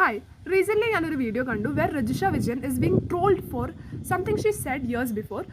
Hi, recently ഞാനൊരു video കണ്ടു where Rajisha Vijayan is being trolled for something she said years before.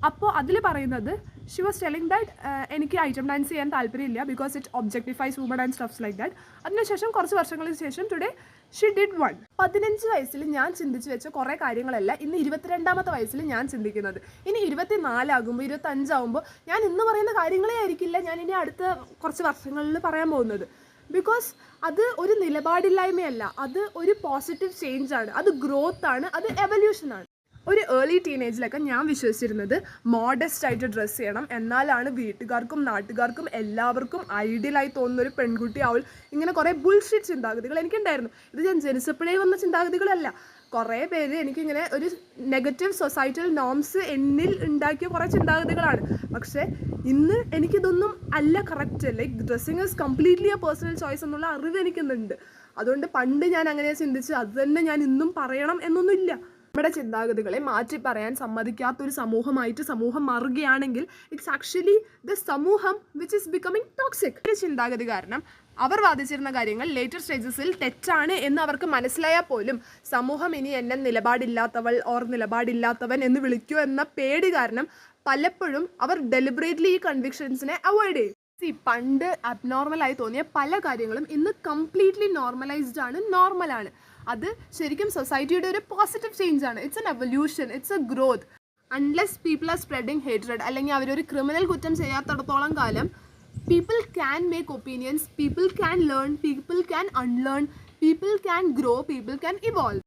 അപ്പോൾ അതിൽ പറയുന്നത് she was telling that എനിക്ക് item dance ചെയ്യാൻ താല്പര്യമില്ല because it objectifies women and stuffs like that. അതിനുശേഷം കുറച്ച് വർഷങ്ങൾക്ക് ശേഷം today she did one. 15 വയസ്സിൽ ഞാൻ ചിന്തിച്ച് വെച്ച കുറേ കാര്യങ്ങളല്ല ഇന്ന് 22ാമത്തെ വയസ്സിൽ ഞാൻ ചിന്തിക്കുന്നത്. ഇനി 24 ആകുമ്പോൾ 25 ആകുമ്പോൾ ഞാൻ ഇന്ന് പറയുന്ന കാര്യങ്ങളേ ആയിരിക്കില്ല ഞാൻ ഇനി അടുത്ത കുറച്ച് വർഷങ്ങളിൽ പറയാൻ പോകുന്നത്. ബിക്കോസ് അത് ഒരു നിലപാടില്ലായ്മയല്ല, അത് ഒരു പോസിറ്റീവ് ചേഞ്ച് ആണ്, അത് ഗ്രോത്ത് ആണ്, അത് എവല്യൂഷനാണ്. ഒരു ഏർലി ടീനേജിലൊക്കെ ഞാൻ വിശ്വസിച്ചിരുന്നത് മോഡസ്റ്റ് ആയിട്ട് ഡ്രസ്സ് ചെയ്യണം, എന്നാലാണ് വീട്ടുകാർക്കും നാട്ടുകാർക്കും എല്ലാവർക്കും ഐഡിയലായി തോന്നുന്ന ഒരു പെൺകുട്ടി അവൾ. ഇങ്ങനെ കുറേ ബുൾഷിറ്റ് ചിന്താഗതികൾ എനിക്കുണ്ടായിരുന്നു. ഇത് ഞാൻ ജനിച്ചപ്പോഴേ വന്ന ചിന്താഗതികളല്ല. കുറേ പേര് എനിക്കിങ്ങനെ ഒരു നെഗറ്റീവ് സൊസൈറ്റൽ നോംസ് എന്നിൽ ഉണ്ടാക്കിയ കുറേ ചിന്താഗതികളാണ്. പക്ഷേ ഇന്ന് എനിക്കിതൊന്നും അല്ല correct. Like dressing is completely A personal choice എന്നുള്ള അറിവ് എനിക്കുന്നുണ്ട്. അതുകൊണ്ട് പണ്ട് ഞാൻ അങ്ങനെ ചിന്തിച്ച് അത് തന്നെ ഞാൻ ഇന്നും പറയണം എന്നൊന്നുമില്ല. നമ്മുടെ ചിന്താഗതികളെ മാറ്റി പറയാൻ സമ്മതിക്കാത്തൊരു സമൂഹമായിട്ട് സമൂഹം മാറുകയാണെങ്കിൽ ഇറ്റ്സ് ആക്ച്വലി ദ സമൂഹം വിച്ച് ഇസ് ബിക്കമിങ് ടോക്സിക്. ഒരു ചിന്താഗതി കാരണം അവർ വാദിച്ചിരുന്ന കാര്യങ്ങൾ ലേറ്റർ സ്റ്റേജസിൽ തെറ്റാണ് എന്ന് അവർക്ക് മനസ്സിലായാൽ പോലും സമൂഹം ഇനി എന്നെ നിലപാടില്ലാത്തവൾ ഓർ നിലപാടില്ലാത്തവൻ എന്ന് വിളിക്കുമോ എന്ന പേടി കാരണം പലപ്പോഴും അവർ ഡെലിബറേറ്റ്ലി ഈ കൺവിക്ഷൻസിനെ അവോയ്ഡ് ചെയ്യും. പണ്ട് അബ്നോർമലായി തോന്നിയ പല കാര്യങ്ങളും ഇന്ന് കംപ്ലീറ്റ്ലി നോർമലൈസ്ഡ് ആണ്, നോർമലാണ്. അത് ശരിക്കും സൊസൈറ്റിയുടെ ഒരു പോസിറ്റീവ് ചേഞ്ച് ആണ്. It's an evolution, it's A growth. Unless people are spreading hatred അല്ലെങ്കിൽ അവരൊരു ക്രിമിനൽ കുറ്റം ചെയ്യാത്തിടത്തോളം കാലം people can make opinions, people can learn, people can unlearn, people can grow, people can evolve.